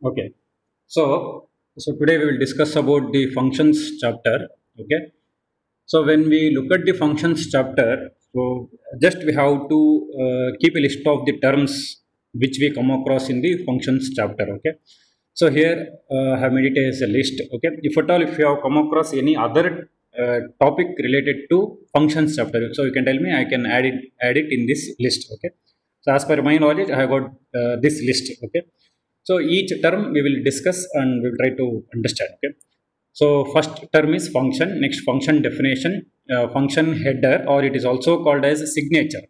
Okay. So so today we will discuss about the functions chapter. Okay. So when we look at the functions chapter, so just we have to keep a list of the terms which we come across in the functions chapter. Okay. So here I have made it as a list. Okay. If at all if you have come across any other topic related to functions chapter, so you can tell me. I can add it in this list. Okay. So as per my knowledge, I have got this list. Okay. So each term we will discuss and we will try to understand. Okay. So first term is function, next function definition, function header, or it is also called as signature,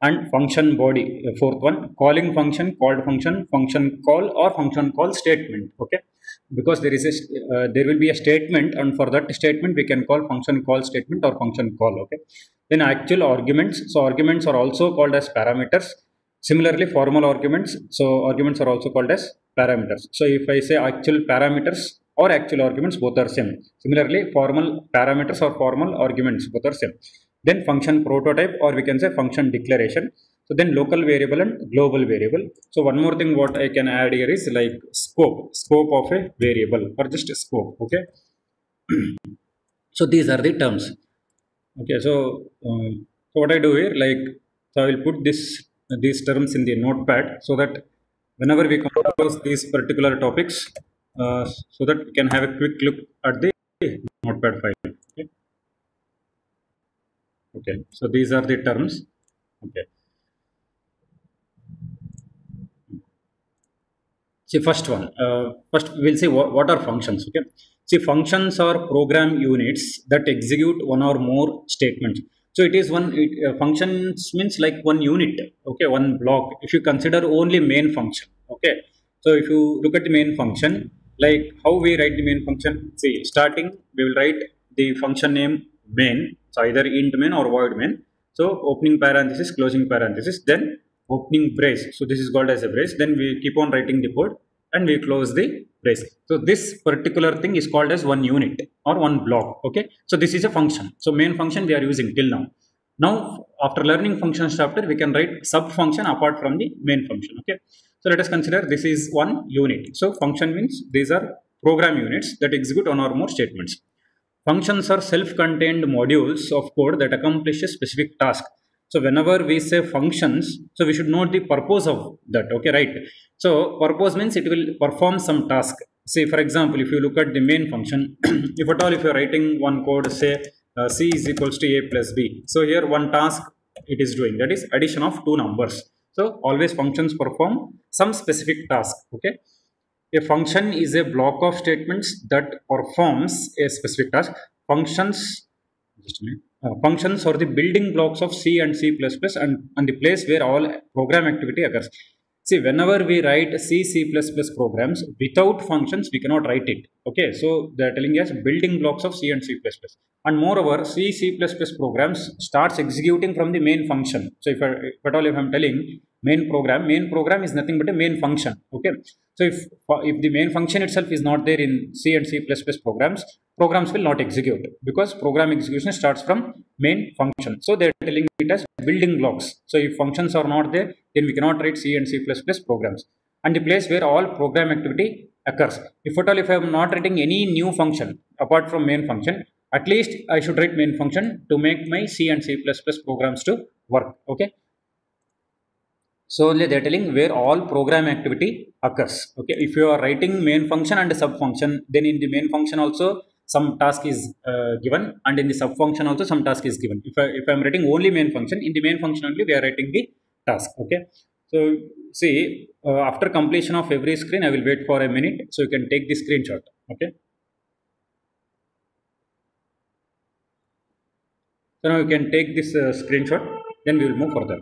and function body. Fourth one, calling function, called function, function call, or function call statement. Okay, because there will be a statement, and for that statement we can call function call statement or function call. Okay, then actual arguments. So arguments are also called as parameters. Similarly, formal arguments. So arguments are also called as parameters. So if I say actual parameters or actual arguments, both are same. Similarly, formal parameters or formal arguments, both are same. Then function prototype, or we can say function declaration. So then local variable and global variable. So one more thing what I can add here is like scope of a variable, or just scope. Okay. So these are the terms. Okay. So what I do here, like, so I will put these terms in the notepad so that whenever we come across these particular topics, so that we can have a quick look at the notepad file. Okay. Okay. So these are the terms. Okay. See, first one. First, we'll see what are functions. Okay. See, functions are program units that execute one or more statements. So it is functions means like one unit. Okay, one block. If you consider only main function. Okay. So if you look at the main function, like how we write the main function. See, starting we will write the function name main. So either int main or void main. So opening parenthesis, closing parenthesis, then opening brace. So this is called as a brace. Then we keep on writing the code and we close the brace. So this particular thing is called as one unit or one block. Okay. So this is a function. So main function we are using till now. Now after learning functions chapter, we can write sub function apart from the main function. Okay. So let us consider this is one unit. So function means these are program units that execute one or more statements. Functions are self-contained modules of code that accomplish a specific task. So whenever we say functions, so we should know the purpose of that. Okay, right? So purpose means it will perform some task. Say for example, if you look at the main function, if at all if you are writing one code, say c is equals to a plus b. So here one task it is doing, that is addition of two numbers. So always functions perform some specific task. Okay. A function is a block of statements that performs a specific task. Functions, just a minute. Functions are the building blocks of C and C++, and the place where all program activity occurs. See, whenever we write C++ programs, without functions, we cannot write it. Okay, so they are telling us building blocks of C and C++. And moreover, C++ programs starts executing from the main function. So if at all if I'm telling main program is nothing but a main function. Okay, so if the main function itself is not there in C and C++ programs will not execute because program execution starts from main function. So they're telling it as building blocks. So if functions are not there, then we cannot write C and C++ programs. And the place where all program activity occurs. If at all if I am not writing any new function apart from main function, at least I should write main function to make my C and C++ programs to work. Okay. So only they're telling where all program activity occurs. Okay, if you are writing main function and sub function, then in the main function also some task is given, and in the sub function also some task is given. If I'm writing only main function, in the main function only we are writing the task. Okay, so see after completion of every screen, I will wait for a minute so you can take the screenshot. Okay, so now you can take this screenshot, then we will move further.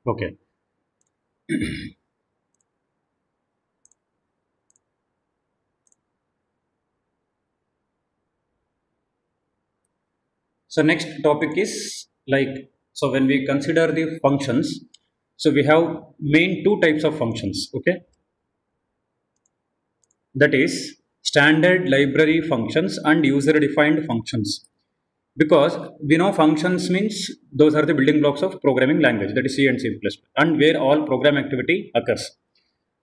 Okay. So next topic is like, so when we consider the functions, so we have main two types of functions. Okay, that is standard library functions and user defined functions. Because we know functions means those are the building blocks of programming language, that is C and C++, and where all program activity occurs.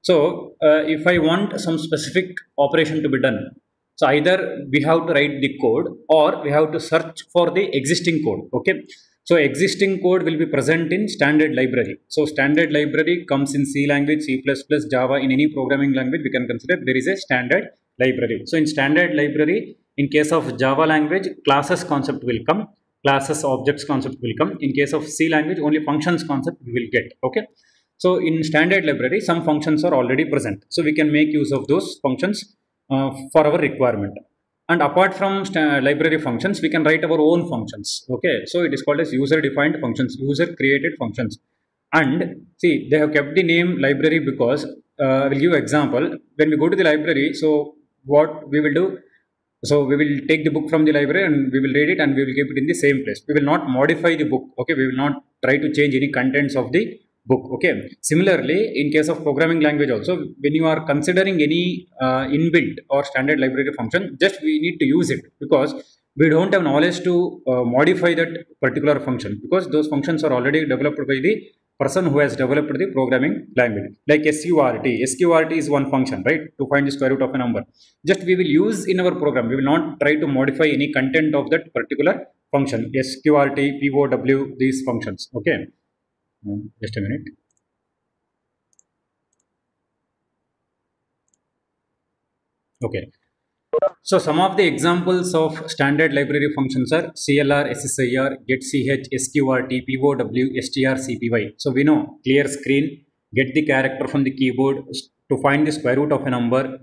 So if I want some specific operation to be done, so either we have to write the code or we have to search for the existing code. Okay, so existing code will be present in standard library. So standard library comes in C language, C++, Java, in any programming language we can consider there is a standard library. So in standard library, in case of Java language, classes concept will come, classes objects concept will come. In case of C language, only functions concept we will get. Okay, so in standard library, some functions are already present. So we can make use of those functions for our requirement. And apart from library functions, we can write our own functions. Okay, so it is called as user defined functions, user created functions. And see, they have kept the name library because I will give example. When we go to the library, so what we will do, so we will take the book from the library and we will read it and we will keep it in the same place. We will not modify the book. Okay, we will not try to change any contents of the book. Okay, similarly in case of programming language also, when you are considering any inbuilt or standard library function, just we need to use it because we don't have knowledge to modify that particular function, because those functions are already developed by the person who has developed the programming language. Like sqrt is one function, right, to find the square root of a number. Just we will use in our program, we will not try to modify any content of that particular function. Sqrt, pow, these functions. Okay. Just a minute. Okay. So some of the examples of standard library functions are CLR, SSIR, getch, SQRT, POW, STR, CPY. So we know clear screen, get the character from the keyboard to find the square root of a number.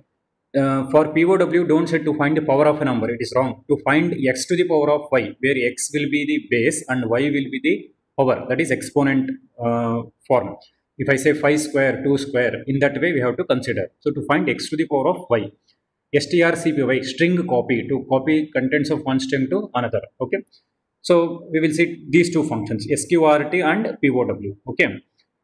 For POW, don't say to find the power of a number. It is wrong. To find x to the power of y, where x will be the base and y will be the power, that is exponent form. If I say 5 square, 2 square, in that way we have to consider. So to find x to the power of y. strcpy, string copy, to copy contents of one string to another. Okay, so we will see these two functions, sqrt and pow. Okay,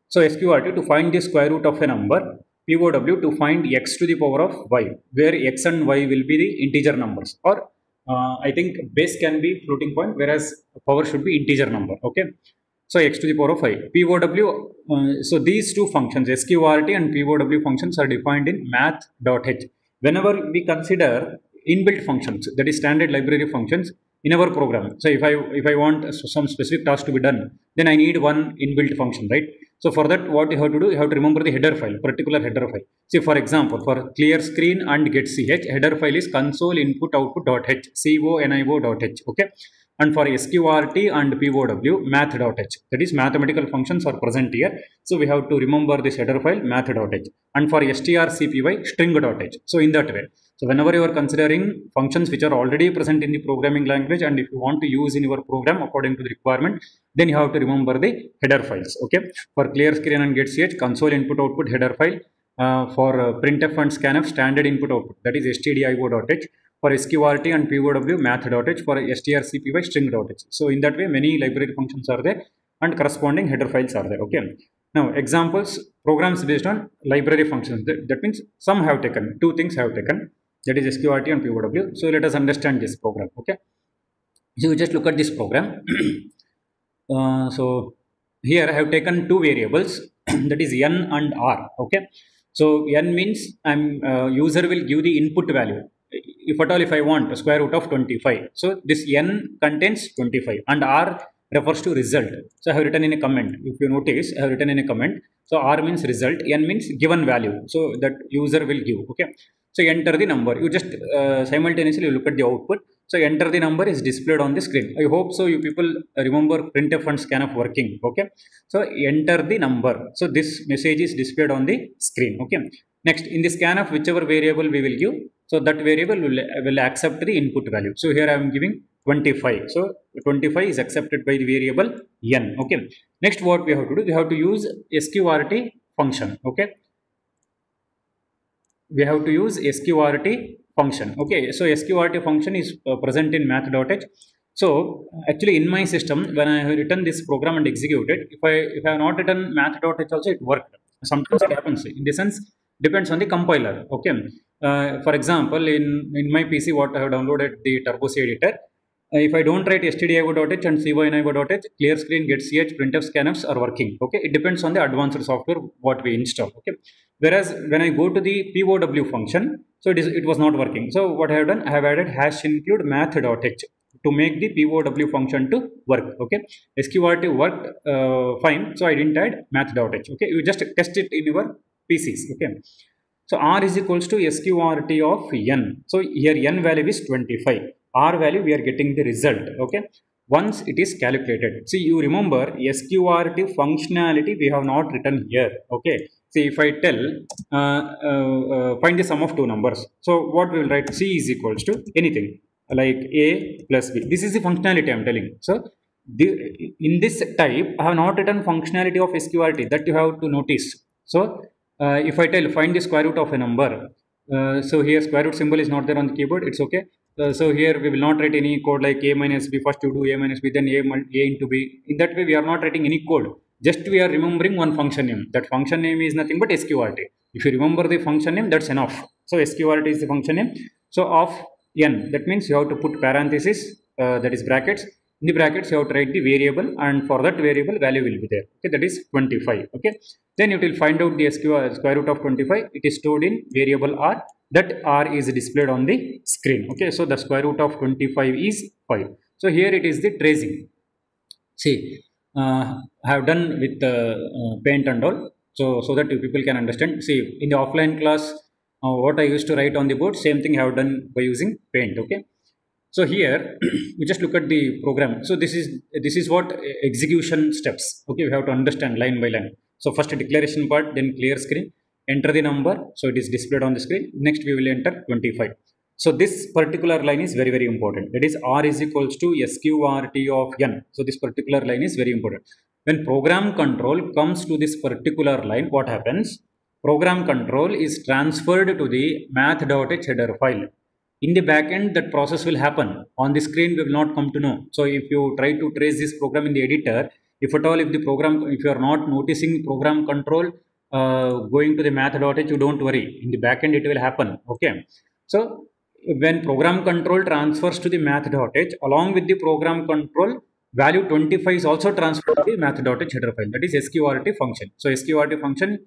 so sqrt to find the square root of a number, pow to find x to the power of y, where x and y will be the integer numbers, or I think base can be floating point, whereas power should be integer number. Okay, so x to the power of 5. POW, so these two functions, sqrt and POW functions, are defined in math.h. Whenever we consider inbuilt functions, that is standard library functions in our program. So if I want some specific task to be done, then I need one inbuilt function, right? So for that, what you have to do, you have to remember the header file, particular header file. See, for example, for clear screen and getch, header file is console input output.h, conio.h. Okay, and for sqrt and pow, math.h, that is mathematical functions are present here. So we have to remember this header file, math.h. And for strcpy, string.h. So in that way, so whenever you are considering functions which are already present in the programming language, and if you want to use in your program according to the requirement, then you have to remember the header files. Okay, for clear screen and getch, console input output header file. For printf and scanf, standard input output, that is stdio.h. For sqrt and pow, math.h. For strcpy, string.h. So in that way, many library functions are there and corresponding header files are there. Okay, now examples, programs based on library functions, that means some have taken, two things have taken, that is sqrt and pow. So let us understand this program. Okay, so you just look at this program. So here I have taken two variables that is n and r. Okay, so n means user will give the input value. If at all, if I want a square root of 25, so this n contains 25, and r refers to result. So I have written in a comment, if you notice, I have written in a comment. So r means result, n means given value, so that user will give. Okay, so enter the number, you just simultaneously look at the output. So enter the number is displayed on the screen. I hope so you people remember printf and scanf working. Okay, so enter the number, so this message is displayed on the screen. Okay, next in the scanf, whichever variable we will give, so that variable will accept the input value. So here I am giving 25. So 25 is accepted by the variable n. Okay. Next, what we have to do, we have to use sqrt function. Okay, we have to use sqrt function. Okay, so sqrt function is present in math.h. So actually in my system, when I have written this program and executed, if I have not written math.h also, it worked. Sometimes it happens. In the sense, depends on the compiler. Okay, for example, in my PC, what I have downloaded the Turbo C editor. If I don't write stdio.h and cynivo.h, clear screen, get ch, printf, scanfs are working. Okay, it depends on the advanced software what we install. Okay, whereas when I go to the POW function, so it was not working. So what I have done, I have added hash include math.h to make the POW function to work. Okay, sqrt worked fine, so I didn't add math.h. Okay, you just test it in your PCs. Okay, so r is equals to sqrt of n. So here n value is 25. R value we are getting the result. Okay, once it is calculated. See, you remember sqrt functionality we have not written here. Okay, see, if I tell find the sum of two numbers, so what we will write, c is equals to anything like a plus b. This is the functionality I am telling. So in this type I have not written functionality of sqrt, that you have to notice. So if I tell find the square root of a number, so here square root symbol is not there on the keyboard, it's okay. So here we will not write any code like a minus b. First you do a minus b, then a into b. In that way we are not writing any code. Just we are remembering one function name. That function name is nothing but sqrt. If you remember the function name, that's enough. So sqrt is the function name. So of n, that means you have to put parenthesis, that is brackets. In the brackets you have to write the variable, and for that variable value will be there. Okay, that is 25. Okay, then you will find out the square root of 25. It is stored in variable r. That r is displayed on the screen. Okay, so the square root of 25 is 5. So here it is the tracing. See, I have done with paint and all, so that you people can understand. See, in the offline class, what I used to write on the board, same thing I have done by using paint. Okay, so here we just look at the program. So this is what execution steps. Okay, we have to understand line by line. So first declaration part, then clear screen, enter the number, so it is displayed on the screen. Next we will enter 25. So this particular line is very, very important. That is r is equals to sqrt of n. So this particular line is very important. When program control comes to this particular line, what happens? Program control is transferred to the math.h header file. In the backend, that process will happen. On the screen, we will not come to know. So if you try to trace this program in the editor, if at all, if you are not noticing program control going to the math.h, you don't worry. In the backend, it will happen. Okay. So when program control transfers to the math.h, along with the program control, value 25 is also transferred to the math.h header file. That is sqrt function. So sqrt function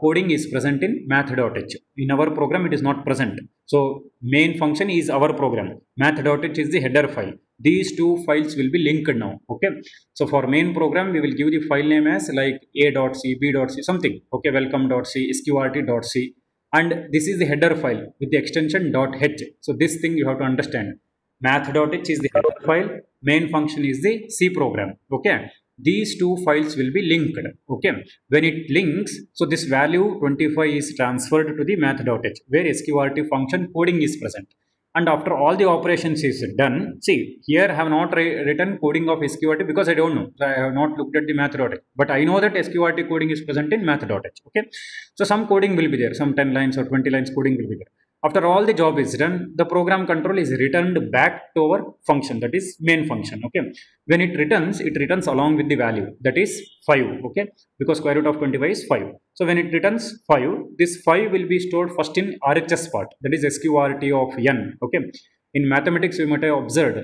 coding is present in math.h. In our program, it is not present. So main function is our program. Math.h is the header file. These two files will be linked now. Okay. So for main program, we will give the file name as like a.c, b.c, something. Okay, welcome.c, sqrt.c. And this is the header file with the extension .h. So this thing you have to understand. Math.h is the header file. Main function is the C program. Okay. These two files will be linked. Okay, when it links, so this value 25 is transferred to the math.h, where sqrt function coding is present. And after all the operations is done, see, here I have not written coding of sqrt because I don't know. So I have not looked at the math.h, but I know that sqrt coding is present in math.h. Okay, so some coding will be there, some 10 lines or 20 lines coding will be there. After all the job is done, the program control is returned back to our function, that is main function. Okay, when it returns along with the value, that is 5. Okay, because square root of 25 is 5. So when it returns 5, this 5 will be stored first in RHS part, that is sqrt of n. Okay, in mathematics we might have observed,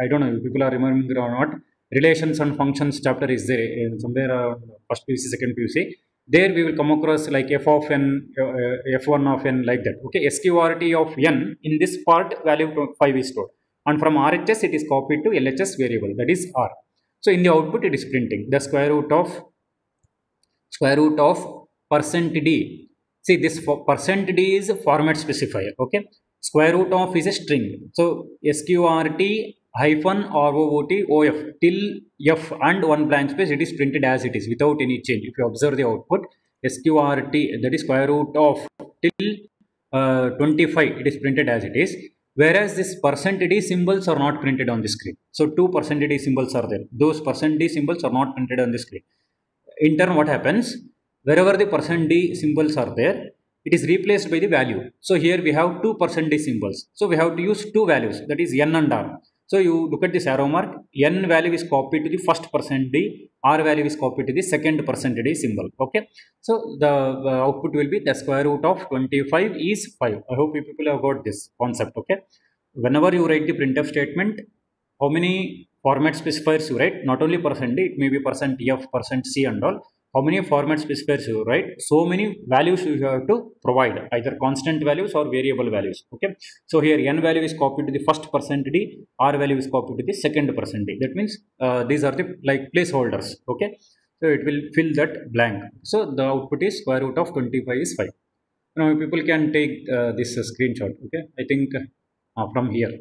I don't know if people are remembering or not, relations and functions chapter is there somewhere first PUC, second PUC. There we will come across like f of n, f1 of n, like that. Okay, sqrt of n, in this part value 5 is stored, and from RHS it is copied to LHS variable, that is r. So in the output it is printing the square root of %d. See, this %d is format specifier. Okay, square root of is a string. So sqrt hyphen root of till f and one blank space, it is printed as it is without any change. If you observe the output, sqrt, that is square root of till 25, it is printed as it is. whereas this percent d symbols are not printed on the screen. So two percent d symbols are there, those percent d symbols are not printed on the screen. In turn, what happens, wherever the percent d symbols are there, it is replaced by the value. So here we have two percent d symbols, so we have to use two values, that is n and r. So you look at this arrow mark, n value is copied to the first percent d, r value is copied to the second percent d symbol. Okay, so the output will be the square root of 25 is 5. I hope you people have got this concept. Okay, whenever you write the printf statement, how many format specifiers you write? Not only percent d, it may be percent f, percent c and all. How many format specifiers you write? So many values you have to provide, either constant values or variable values. Okay, so here n value is copied to the first percent d, r value is copied to the second percent d. That means these are the like placeholders. Okay, so it will fill that blank. So the output is square root of 25 is 5. Now people can take this screenshot. Okay, I think from here.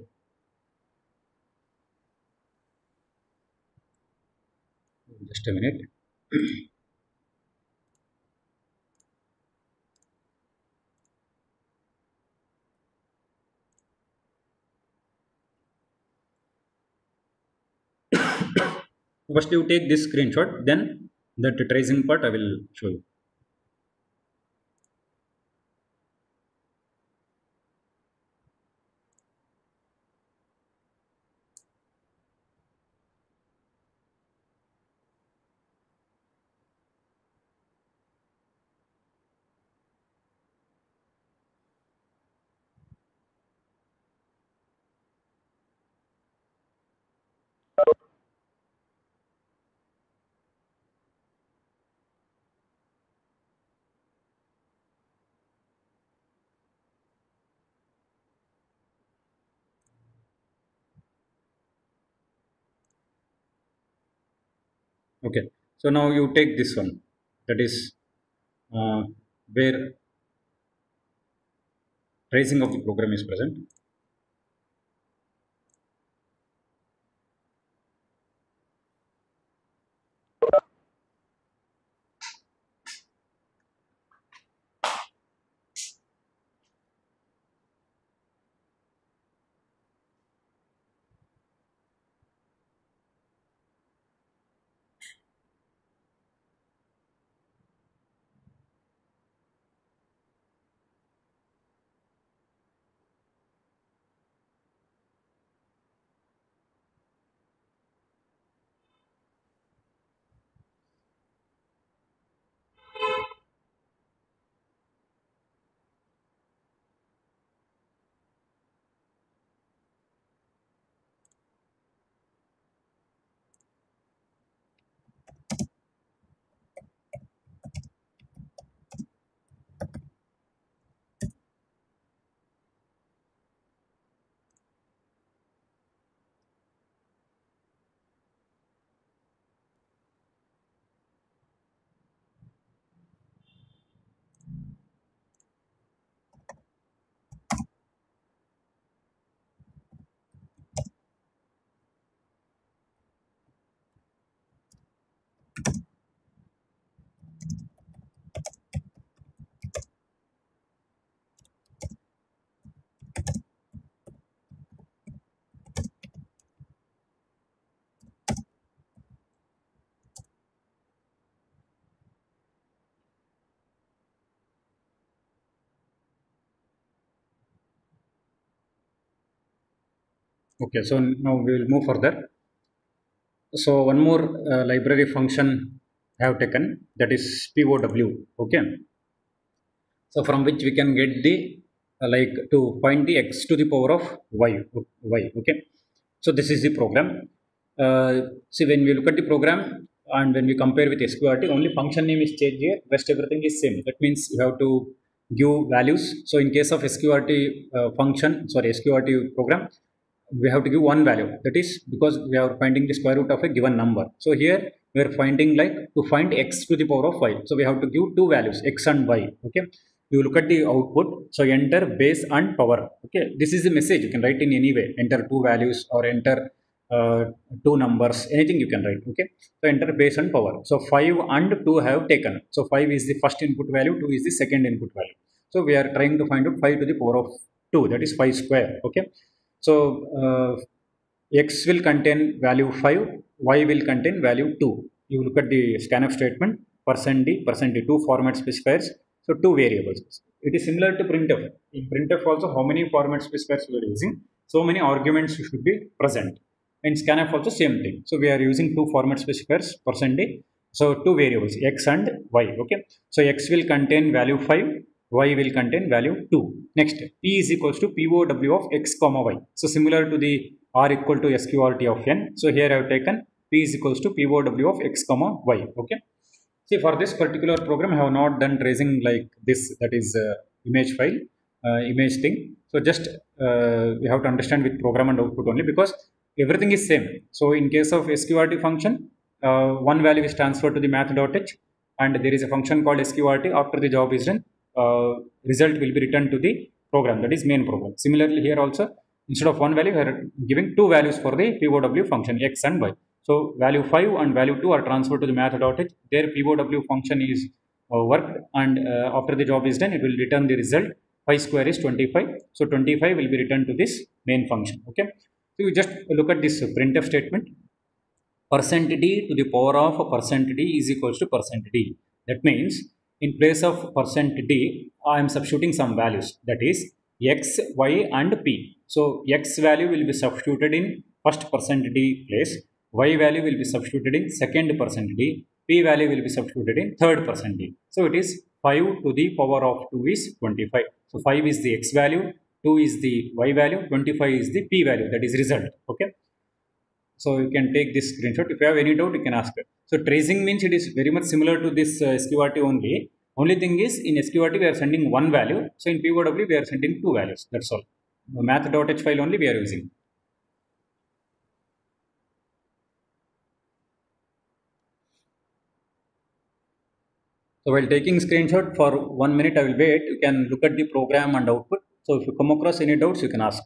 Just a minute. First you take this screenshot, then the tracing part I will show you. Okay, so now you take this one, that is uh, where tracing of the program is present. Okay, so now we will move further. So one more library function I have taken, that is POW. Okay, so from which we can get the like to find the x to the power of y. Okay, so this is the program. See, when we look at the program and when we compare with sqrt, only function name is changed here, rest everything is same. That means you have to give values. So in case of sqrt function, sorry, sqrt program, we have to give one value, that is because we are finding the square root of a given number. So here we are finding like to find x to the power of y, so we have to give two values, x and y. Okay, you look at the output, so enter base and power. Okay, this is a message you can write in any way, enter two values or enter uh, two numbers, anything you can write. Okay, so enter base and power. So 5 and 2 have taken, so 5 is the first input value, 2 is the second input value. So we are trying to find out 5 to the power of 2, that is 5 square. Okay, so x will contain value 5, y will contain value 2. You look at the scanf statement, percent d, percent d, two format specifiers, so two variables. It is similar to printf. In printf also, how many format specifiers we are using, so many arguments should be present. In scanf also same thing, so we are using two format specifiers, percent d, so two variables x and y. Okay, so x will contain value 5, y will contain value 2. Next, p is equals to POW of x comma y. So similar to the r equal to sqrt of n. So here I have taken p is equals to POW of x comma y. Okay. See, for this particular program, I have not done tracing like this, that is image file, image thing. So just we have to understand with program and output only, because everything is same. So in case of sqrt function, one value is transferred to the math.h, and there is a function called sqrt. After the job is done, result will be returned to the program, that is main program. Similarly here also, instead of one value, we are giving two values for the POW function, x and y. So value 5 and value 2 are transferred to the math.h. Their POW function is worked, and after the job is done, it will return the result. 5 square is 25. So 25 will be returned to this main function. Okay. So you just look at this printf statement. Percent d to the power of percent d is equals to percent d. That means in place of percent d, I am substituting some values, that is x, y and p. So x value will be substituted in first percent d place, y value will be substituted in second percent d, p value will be substituted in third percent d. So it is 5 to the power of 2 is 25. So 5 is the x value, 2 is the y value, 25 is the p value, that is result. Okay. So you can take this screenshot. If you have any doubt, you can ask it. So tracing means it is very much similar to this sqrt only. Only thing is, in sqrt we are sending one value. So in POW we are sending two values. That's all. The math.h file only we are using. So while taking screenshot for 1 minute, I will wait. You can look at the program and output. So if you come across any doubts, you can ask.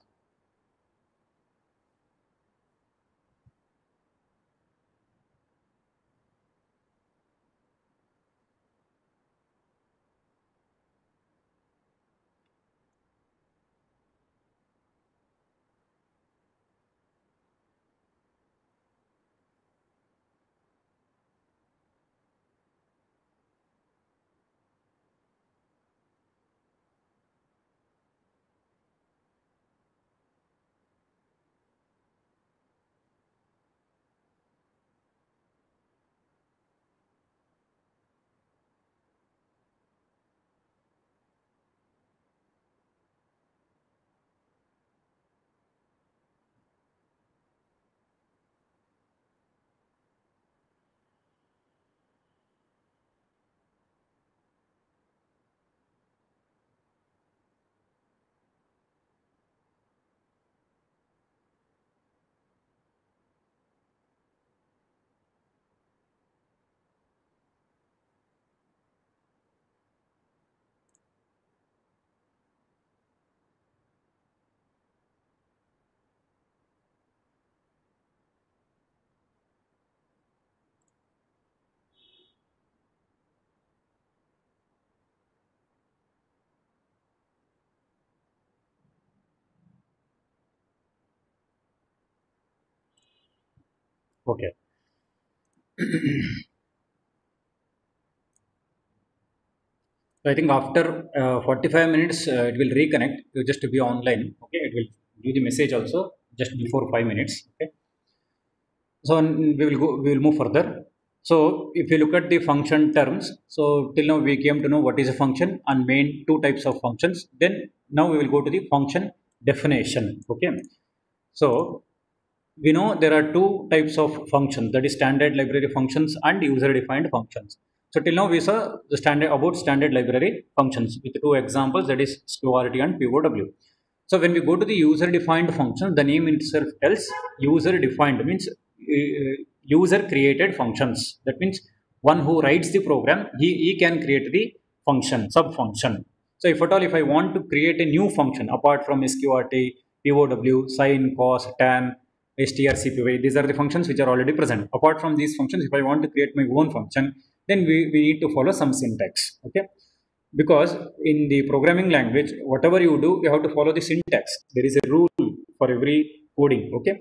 Okay. So I think after 45 minutes, it will reconnect. You just to be online. Okay, it will give the message also just before 5 minutes. Okay. So we will go. We will move further. So if you look at the function terms, so till now we came to know what is a function and main two types of functions. Then now we will go to the function definition. Okay. So we know there are two types of functions, that is standard library functions and user defined functions. So till now we saw the standard library functions with two examples, that is sqrt and POW. So when we go to the user defined function, the name itself tells user defined means user created functions. That means one who writes the program, he can create the function, sub function. So if at all, if I want to create a new function apart from sqrt, POW, sin, cos, tan, strcpy, these are the functions which are already present. Apart from these functions, if I want to create my own function, then we need to follow some syntax. Okay. because in the programming language, whatever you do, you have to follow the syntax. There is a rule for every coding. Okay,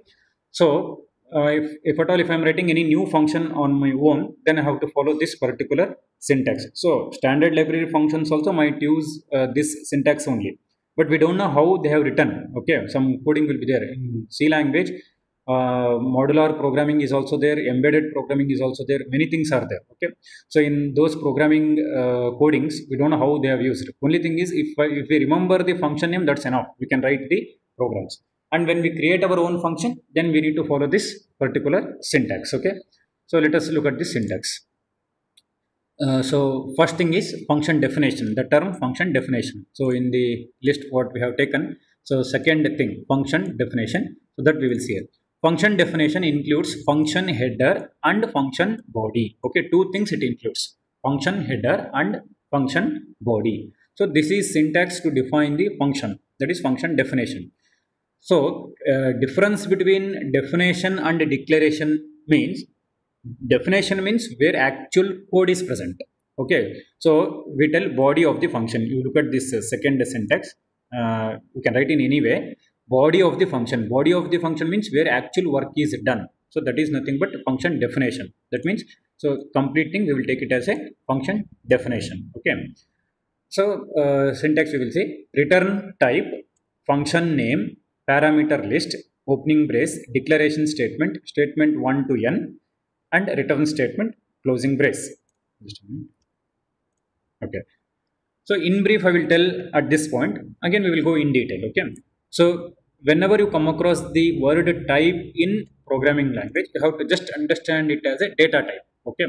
so if at all, if I'm writing any new function on my own, then I have to follow this particular syntax. So standard library functions also might use this syntax only, but we don't know how they have written. Okay, some coding will be there in C language. Modular programming is also there, embedded programming is also there, many things are there. Okay, so in those programming codings, we don't know how they have used. Only thing is, if we remember the function name, that's enough, we can write the programs. And when we create our own function, then we need to follow this particular syntax. Okay, so let us look at this syntax. So first thing is function definition, the term function definition. So in the list what we have taken, so second thing, function definition, so that we will see it. Function definition includes function header and function body. Okay, two things it includes, function header and function body. So this is syntax to define the function, that is function definition. So difference between definition and declaration means, definition means where actual code is present. Okay, so we tell body of the function. You look at this second syntax, you can write in any way. Body of the function, body of the function means where actual work is done. So that is nothing but function definition. That means, so complete thing we will take it as a function definition. Okay, so syntax we will say return type, function name, parameter list, opening brace, declaration statement, statement 1 to n, and return statement, closing brace. Okay, so in brief I will tell at this point, again we will go in detail. Okay, so whenever you come across the word type in programming language, you have to just understand it as a data type. Okay,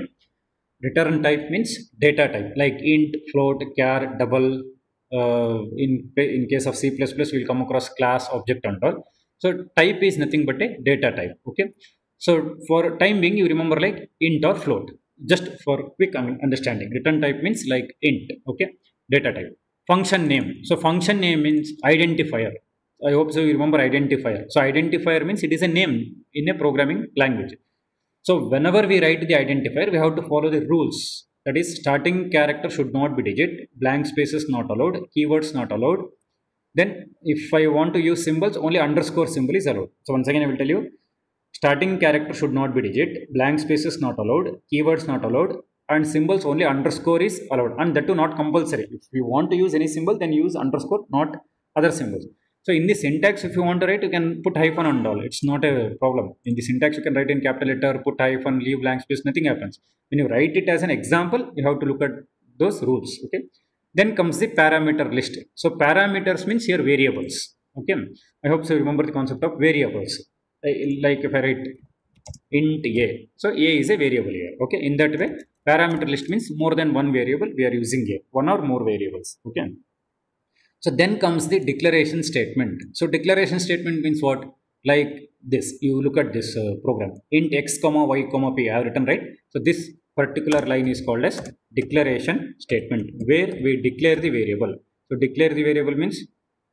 return type means data type, like int, float, char, double. In case of C++, we'll come across class, object, and all. So type is nothing but a data type. Okay, so for time being, you remember like int or float, just for quick understanding. Return type means like int. Okay, data type. Function name, so function name means identifier. I hope so you remember identifier. So identifier means it is a name in a programming language. So whenever we write the identifier, we have to follow the rules. That is, starting character should not be digit, blank spaces not allowed, keywords not allowed. Then if I want to use symbols, only underscore symbol is allowed. So once again I will tell you, starting character should not be digit, blank spaces not allowed, keywords not allowed, and symbols only underscore is allowed, and that too not compulsory. If you want to use any symbol, then use underscore, not other symbols. So in the syntax, if you want to write, you can put hyphen and all. It's not a problem. In the syntax, you can write in capital letter, put hyphen, leave blank space, nothing happens. When you write it as an example, you have to look at those rules. Okay. Then comes the parameter list. So parameters means here variables. Okay. I hope so you remember the concept of variables. Like if I write int a, so a is a variable here. Okay. In that way, parameter list means more than one variable we are using here, one or more variables. Okay. So then comes the declaration statement. So declaration statement means what? Like this. You look at this program. Int x comma y comma p. I have written, right? So this particular line is called as declaration statement, where we declare the variable. So declare the variable means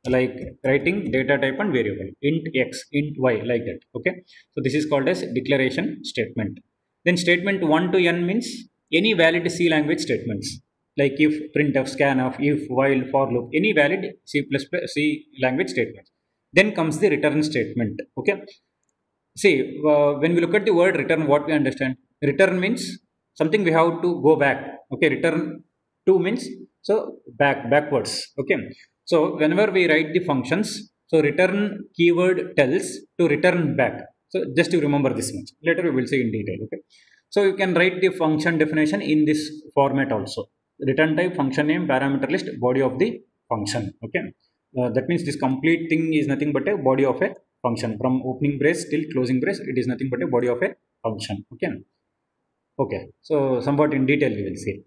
like writing data type and variable. Int x, int y, like that. Okay. So this is called as declaration statement. Then statement 1 to n means any valid C language statements, like if, printf, scanf, if, while, for loop, any valid C language statements. Then comes the return statement. Okay. See, when we look at the word return, what we understand? Return means something we have to go back. Okay. Return to means so backwards. Okay. So whenever we write the functions, so return keyword tells to return back. So just to remember this much. Later we will see in detail. Okay. So you can write the function definition in this format also. Return type, function name, parameter list, body of the function. Okay. That means this complete thing is nothing but a body of a function. From opening brace till closing brace, it is nothing but a body of a function. Okay. Okay. So somewhat in detail we will see.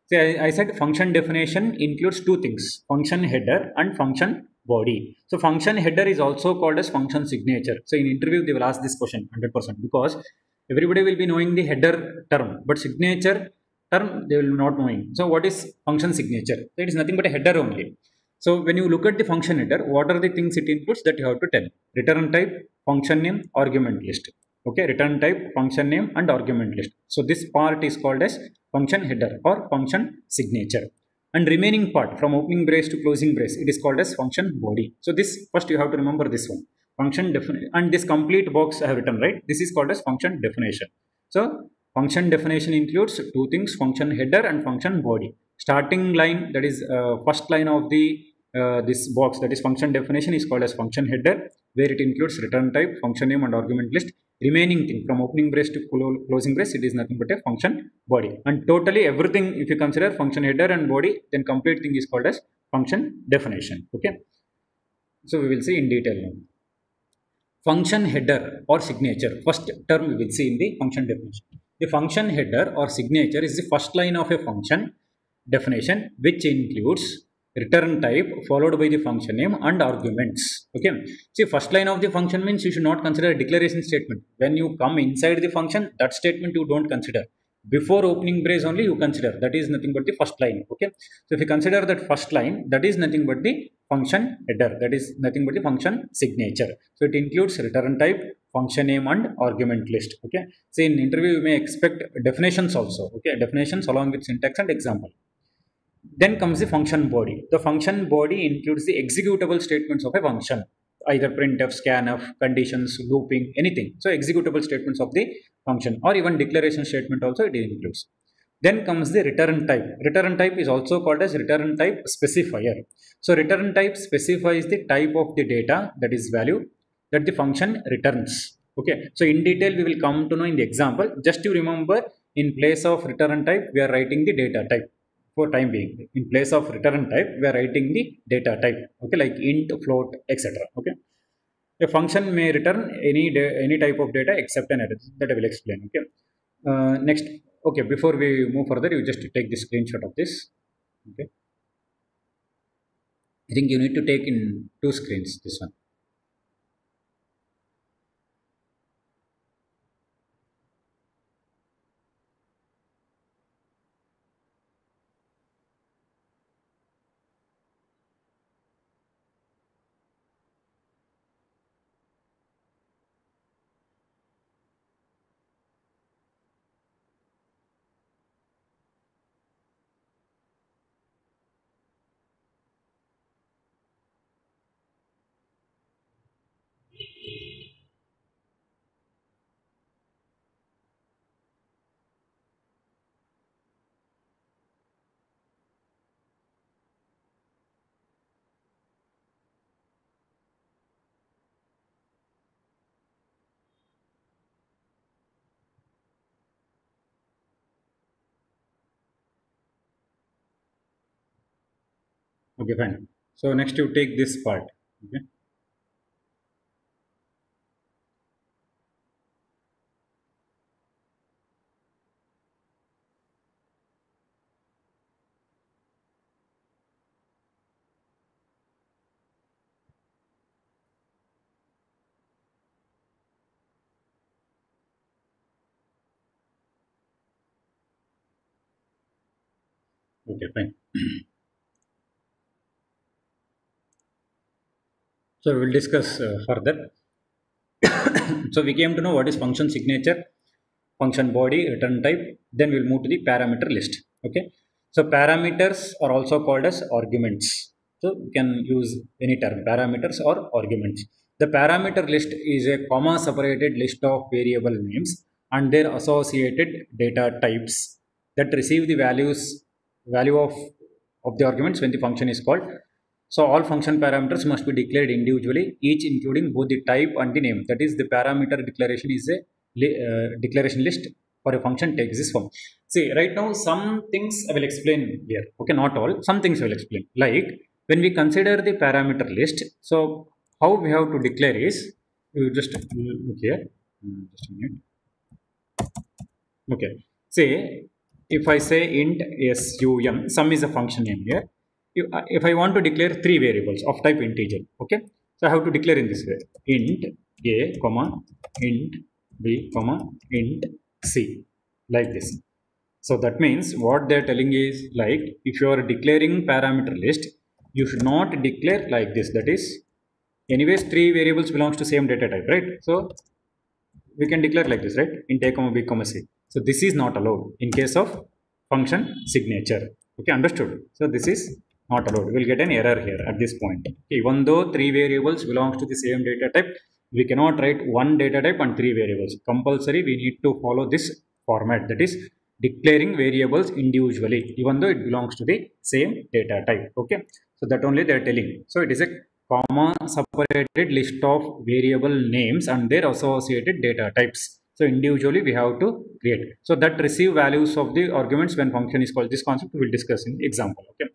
See, I said function definition includes two things, function header and function body. So function header is also called as function signature. So in interview they will ask this question 100%, because everybody will be knowing the header term, but signature term they will not knowing. So what is function signature? So it is nothing but a header only. So when you look at the function header, what are the things it includes, that you have to tell? Return type, function name, argument list. Okay, return type, function name, and argument list. So this part is called as function header or function signature. and remaining part from opening brace to closing brace, it is called as function body. So this first you have to remember this one, function definition, and this complete box I have written, right? This is called as function definition. So function definition includes two things, function header and function body. Starting line, that is first line of the this box, that is function definition, is called as function header, where it includes return type, function name and argument list. Remaining thing from opening brace to closing brace, it is nothing but a function body. And totally everything, if you consider function header and body, then complete thing is called as function definition. Okay, so we will see in detail now. Function header or signature, first term we will see in the function definition. The function header or signature is the first line of a function definition, which includes return type followed by the function name and arguments. Okay, see, first line of the function means you should not consider a declaration statement. When you come inside the function, that statement you don't consider. Before opening brace only you consider, that is nothing but the first line. Okay, so if you consider that first line, that is nothing but the function header, that is nothing but the function signature. So it includes return type, function name and argument list. Okay, so in interview you may expect definitions also. Okay, definitions along with syntax and example. Then comes the function body. The function body includes the executable statements of a function, either printf, scanf, conditions, looping, anything. So executable statements of the function, or even declaration statement also it includes. Then comes the return type. Return type is also called as return type specifier. So return type specifies the type of the data, that is value, that the function returns. Okay, so in detail we will come to know in the example. Just to remember, in place of return type we are writing the data type. For time being, in place of return type we are writing the data type. Okay, like int, float, etc. Okay, a function may return any type of data except an array, that I will explain. Okay, next. Okay, before we move further, you just take the screenshot of this. Okay, I think you need to take in two screens, this one. Okay, fine. So next you take this part. Okay, okay, fine. So we will discuss further. So we came to know what is function signature, function body, return type. Then we will move to the parameter list. Okay, so parameters are also called as arguments. So you can use any term, parameters or arguments. The parameter list is a comma separated list of variable names and their associated data types that receive the value of the arguments when the function is called. So all function parameters must be declared individually, each including both the type and the name. That is, the parameter declaration is a declaration list for a function takes this form. See, right now some things I will explain here. Okay, not all, some things I will explain. Like when we consider the parameter list, so how we have to declare is, you just look here. Just a minute. Okay, say if I say int sum, sum is a function name here. If I want to declare three variables of type integer, okay, so I have to declare in this way: int a, comma, int b, comma, int c, like this. So that means what they are telling is, like, if you are declaring parameter list, you should not declare like this. That is, anyways, three variables belongs to same data type, right? So we can declare like this, right? Int a, comma, b, comma, c. So this is not allowed in case of function signature. Okay, understood. So this is not allowed. We'll get an error here at this point. Okay, even though three variables belongs to the same data type, we cannot write one data type and three variables. Compulsory, we need to follow this format, that is declaring variables individually even though it belongs to the same data type. Okay, so that only they are telling. So it is a comma separated list of variable names and their associated data types. So individually we have to create. So that receive values of the arguments when function is called. This concept we will discuss in example. Okay,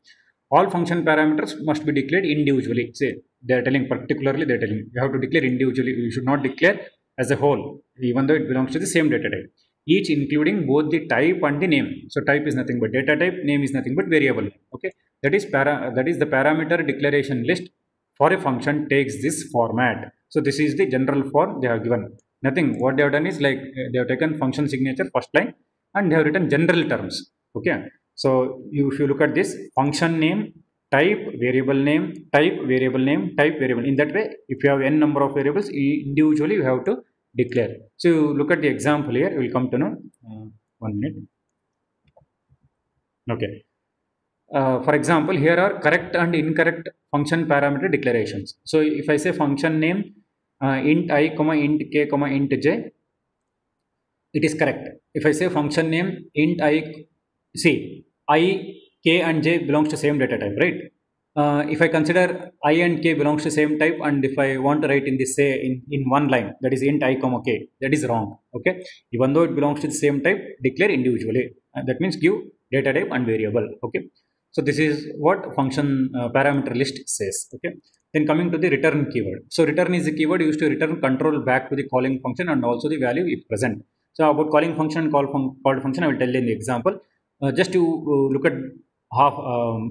all function parameters must be declared individually. Say they are telling, particularly they are telling you have to declare individually. You should not declare as a whole even though it belongs to the same data type, each including both the type and the name. So type is nothing but data type, name is nothing but variable name. Okay, that is the parameter declaration list for a function takes this format. So this is the general form they have given. Nothing, what they have done is like they have taken function signature first line and they have written general terms. Okay, so if you look at this function name, type variable name, type variable name, type variable. In that way, if you have n number of variables, individually you have to declare. So look at the example here, we will come to know. 1 minute. Okay, for example, here are correct and incorrect function parameter declarations. So if I say function name int I comma int k comma int j, it is correct. If I say function name int I, see I, k and j belongs to same data type, right? If I consider I and k belongs to same type, and if I want to write in this, say in one line, that is int I comma k, that is wrong. Okay, even though it belongs to the same type, declare individually. That means give data type and variable. Okay, so this is what function parameter list says. Okay, then coming to the return keyword. So return is the keyword used to return control back to the calling function and also the value if present. So about calling function and called function, I will tell you in the example. Just to look at half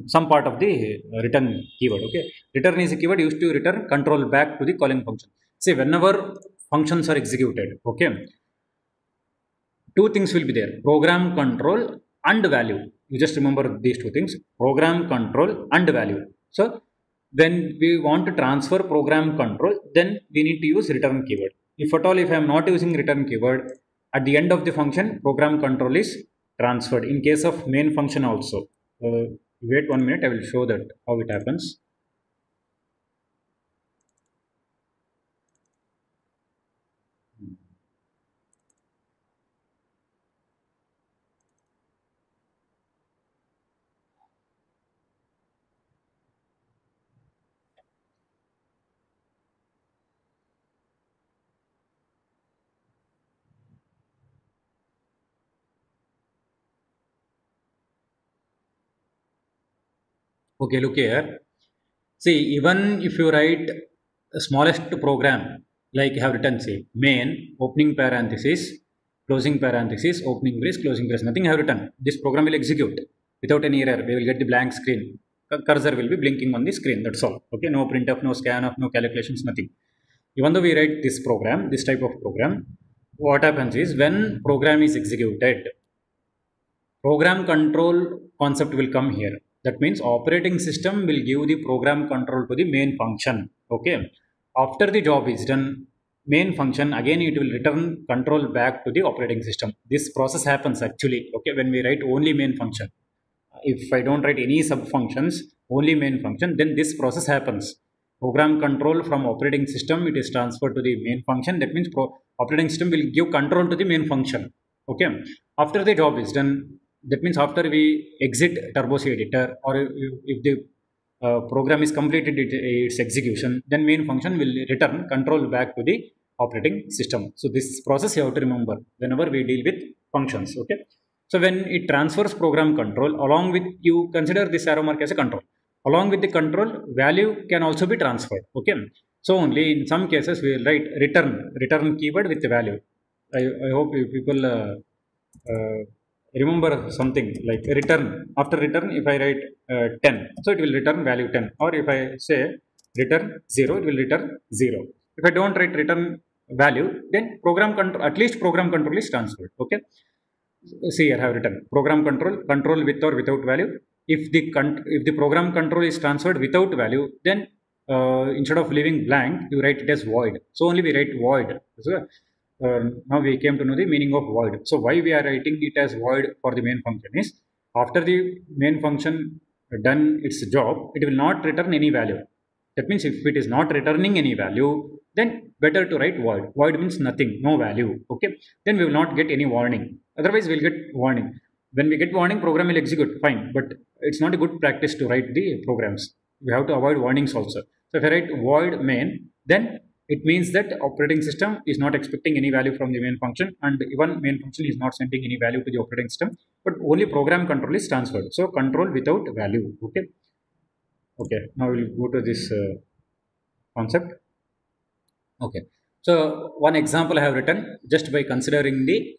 some part of the return keyword. Okay, return is a keyword used to return control back to the calling function. See, whenever functions are executed, okay, two things will be there: program control and value. You just remember these two things: program control and value. So when we want to transfer program control, then we need to use return keyword. If at all, if I am not using return keyword, at the end of the function, program control is transferred. In case of main function also. Wait 1 minute, I will show that how it happens. Okay, look here. See, even if you write the smallest program, like you have written, say, main, opening parenthesis, closing parenthesis, opening brace, closing brace, nothing I have written. This program will execute without any error. We will get the blank screen. Cursor will be blinking on the screen. That's all. Okay, no printf, no scanf, no calculations, nothing. Even though we write this program, this type of program, what happens is when program is executed, program control concept will come here. That means operating system will give the program control to the main function. Okay, after the job is done, main function again it will return control back to the operating system. This process happens actually, okay, when we write only main function. If I don't write any sub functions, only main function, then this process happens. Program control from operating system, it is transferred to the main function. That means operating system will give control to the main function. Okay, after the job is done, that means after we exit Turbo C editor, or if the program is completed its execution, then main function will return control back to the operating system. So this process you have to remember whenever we deal with functions. Okay, so when it transfers program control, along with, you consider this arrow mark as a control, along with the control, value can also be transferred. Okay, so only in some cases we will write return keyword with the value. I hope you people uh, remember something like return. After return, if I write 10, so it will return value 10, or if I say return 0, it will return 0. If I don't write return value, then program control, at least program control is transferred. Okay, see here I have written program control with or without value. If the program control is transferred without value, then instead of leaving blank, you write it as void. So only we write void. So now we came to know the meaning of void. So why we are writing it as void for the main function is, after the main function done its job, it will not return any value. That means if it is not returning any value, then better to write void. Void means nothing, no value. Okay, then we will not get any warning. Otherwise we'll get warning. When we get warning, program will execute fine, but it's not a good practice to write the programs. We have to avoid warnings also. So if I write void main, then it means that operating system is not expecting any value from the main function, and even main function is not sending any value to the operating system, but only program control is transferred. So control without value. Okay. Okay, now we'll go to this concept. Okay, so one example I have written just by considering the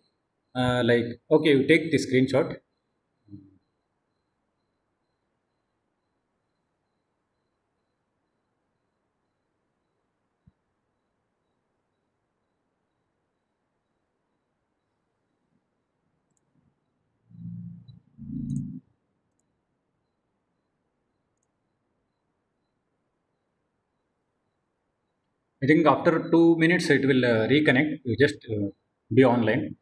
like, okay, you take the screenshot. I think after 2 minutes it will reconnect. You just be online.